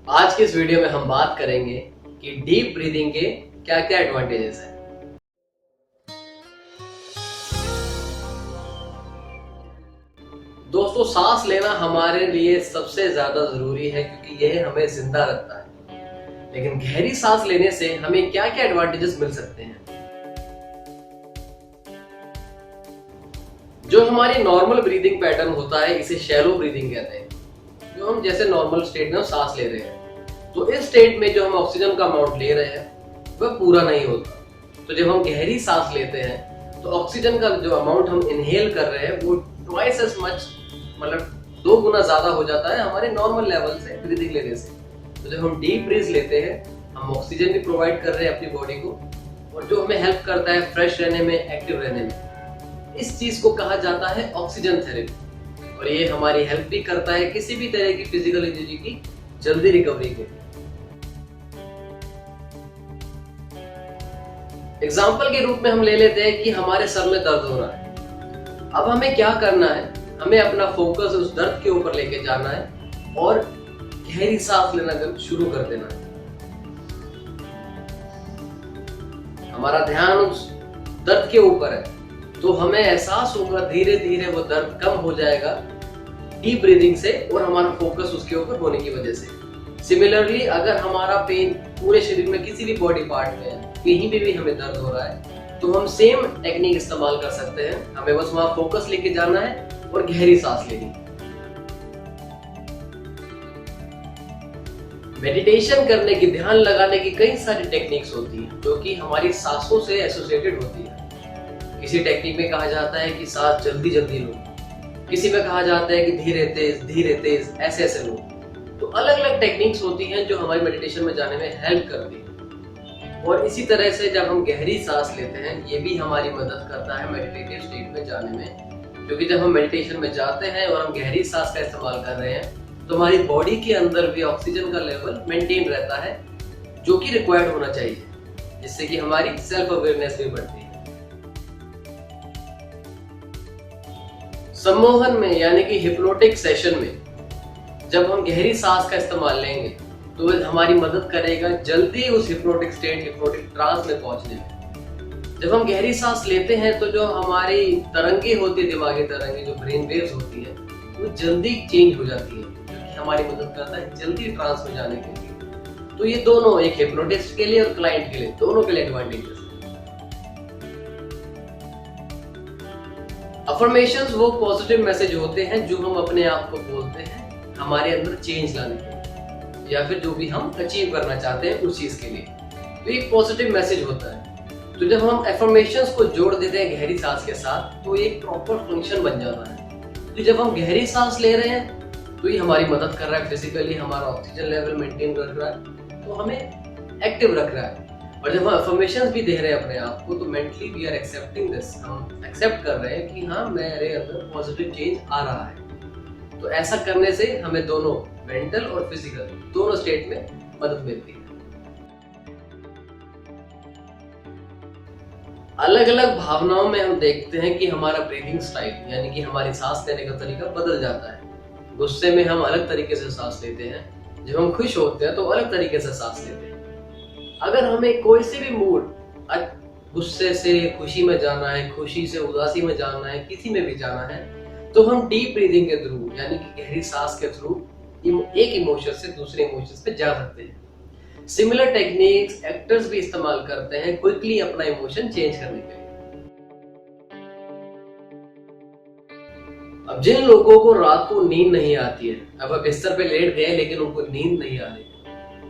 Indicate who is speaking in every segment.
Speaker 1: आज के इस वीडियो में हम बात करेंगे कि डीप ब्रीदिंग के क्या क्या एडवांटेजेस हैं। दोस्तों, सांस लेना हमारे लिए सबसे ज्यादा जरूरी है क्योंकि यह हमें जिंदा रखता है। लेकिन गहरी सांस लेने से हमें क्या क्या एडवांटेजेस मिल सकते हैं? जो हमारी नॉर्मल ब्रीदिंग पैटर्न होता है इसे शैलो ब्रीदिंग कहते हैं। जो हम जैसे नॉर्मल स्टेट में सांस ले रहे हैं, तो इस स्टेट में जो हम ऑक्सीजन का अमाउंट ले रहे हैं वह पूरा नहीं होता। तो जब हम गहरी सांस लेते हैं तो ऑक्सीजन का जो अमाउंट हम इनहेल कर रहे हैं वो ट्वाइस एज मच, मतलब 2 गुना ज्यादा हो जाता है हमारे नॉर्मल लेवल से ब्रीदिंग लेने से। तो जब हम डीप ब्रीथ लेते हैं हम ऑक्सीजन भी प्रोवाइड कर रहे हैं अपनी बॉडी को, और जो हमें हेल्प करता है फ्रेश रहने में, एक्टिव रहने में। इस चीज को कहा जाता है ऑक्सीजन थेरेपी, और ये हमारी हेल्प भी करता है किसी भी तरह की फिजिकल इंजरी की जल्दी रिकवरी के लिए। एग्जाम्पल के रूप में हम ले लेते हैं कि हमारे सर में दर्द हो रहा है। अब हमें क्या करना है, हमें अपना फोकस उस दर्द के ऊपर लेके जाना है और गहरी सांस लेना शुरू कर देना है। हमारा ध्यान उस दर्द के ऊपर है तो हमें एहसास होगा धीरे धीरे वो दर्द कम हो जाएगा डीप ब्रीदिंग से, और हमारा फोकस उसके ऊपर होने की वजह से। सिमिलरली अगर हमारा पेन पूरे शरीर में किसी भी बॉडी पार्ट में है, कहीं भी हमें दर्द हो रहा है, तो हम सेम टेक्निक इस्तेमाल कर सकते हैं। हमें बस वहां फोकस लेके जाना है और गहरी सांस लेनी है। मेडिटेशन करने की, ध्यान लगाने की कई सारी टेक्निक्स होती हैं जो कि हमारी सांसों से एसोसिएटेड होती है। किसी टेक्निक में कहा जाता है कि सांस जल्दी जल्दी लो, किसी में कहा जाता है कि धीरे तेज ऐसे ऐसे लो। तो अलग अलग टेक्निक्स होती हैं जो हमारी मेडिटेशन में जाने में हेल्प करती है। और इसी तरह से जब हम गहरी सांस लेते हैं ये भी हमारी मदद करता है मेडिटेटिव स्टेट में जाने में, क्योंकि जब हम मेडिटेशन में जाते हैं और हम गहरी सांस का इस्तेमाल कर रहे हैं तो हमारी बॉडी के अंदर भी ऑक्सीजन का लेवल मेंटेन रहता है जो कि रिक्वायर्ड होना चाहिए, जिससे कि हमारी सेल्फ अवेयरनेस भी बढ़ती है। सम्मोहन में यानी कि हिप्नोटिक सेशन में जब हम गहरी सांस का इस्तेमाल लेंगे तो वह हमारी मदद करेगा जल्दी उस हिप्नोटिक स्टेट, हिप्नोटिक ट्रांस में पहुंचने में। जब हम गहरी सांस लेते हैं तो जो हमारी तरंगे होती है, दिमागी तरंगे जो ब्रेन वेव्स होती है, वो जल्दी चेंज हो जाती है, जो कि हमारी मदद करता है जल्दी ट्रांस में जाने के लिए। तो ये दोनों, एक हिप्नोटिस्ट के लिए और क्लाइंट के लिए, दोनों के लिए एडवांटेजेस। अफर्मेशंस वो पॉजिटिव मैसेज होते हैं जो हम अपने आप को बोलते हैं हमारे अंदर चेंज लाने के लिए, या फिर जो भी हम अचीव करना चाहते हैं उस चीज के लिए। तो एक पॉजिटिव मैसेज होता है। तो जब हम अफर्मेशंस को जोड़ देते हैं गहरी सांस के साथ तो एक प्रॉपर फंक्शन बन जाता है। तो जब हम गहरी सांस ले रहे हैं तो ये हमारी मदद कर रहा है, फिजिकली हमारा ऑक्सीजन लेवल मेंटेन रख रहा है, तो हमें एक्टिव रख रहा है। और जब हम अफर्मेशंस भी दे रहे हैं अपने आप को तो mentally we are accepting this, हम एक्सेप्ट कर रहे हैं कि हाँ मेरे अंदर पॉजिटिव चेंज आ रहा है। तो ऐसा करने से हमें दोनों मेंटल और फिजिकल दोनों स्टेट में मदद मिलती है। अलग अलग भावनाओं में हम देखते हैं कि हमारा ब्रीदिंग स्टाइल यानी कि हमारी सांस लेने का तरीका बदल जाता है। गुस्से में हम अलग तरीके से सांस लेते हैं, जब हम खुश होते हैं तो अलग तरीके से सांस लेते हैं। अगर हमें कोई से भी मूड, गुस्से से खुशी में जाना है, खुशी से उदासी में जाना है, किसी में भी जाना है, तो हम डीप ब्रीदिंग के थ्रू यानी कि गहरी सांस के थ्रू एक इमोशन से दूसरे इमोशन पे जा सकते हैं। सिमिलर टेक्निक्स एक्टर्स भी इस्तेमाल करते हैं क्विकली अपना इमोशन चेंज करने के लिए। अब जिन लोगों को रात को नींद नहीं आती है, अब बिस्तर पे लेट गए लेकिन उनको नींद नहीं आ रही,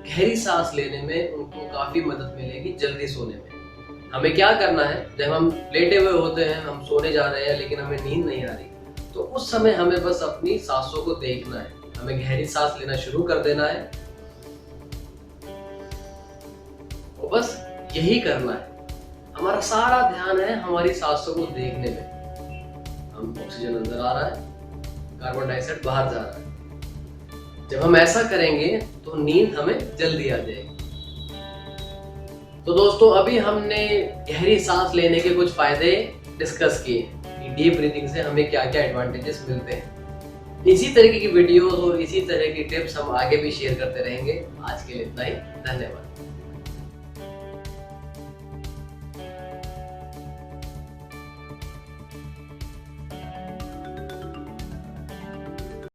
Speaker 1: गहरी सांस लेने में उनको काफी मदद मिलेगी जल्दी सोने में। हमें क्या करना है, जब हम लेटे हुए होते हैं, हम सोने जा रहे हैं लेकिन हमें नींद नहीं आ रही, तो उस समय हमें बस अपनी सांसों को देखना है। हमें गहरी सांस लेना शुरू कर देना है और बस यही करना है। हमारा सारा ध्यान है हमारी सांसों को देखने में। हम ऑक्सीजन अंदर आ रहा है, कार्बन डाइऑक्साइड बाहर जा रहा है। जब हम ऐसा करेंगे तो नींद हमें जल्दी आ जाएगी। तो दोस्तों, अभी हमने गहरी सांस लेने के कुछ फायदे डिस्कस किए कि डीप ब्रीथिंग से हमें क्या क्या एडवांटेजेस मिलते हैं। इसी तरीके की वीडियोस और इसी तरह की टिप्स हम आगे भी शेयर करते रहेंगे। आज के लिए इतना ही, धन्यवाद।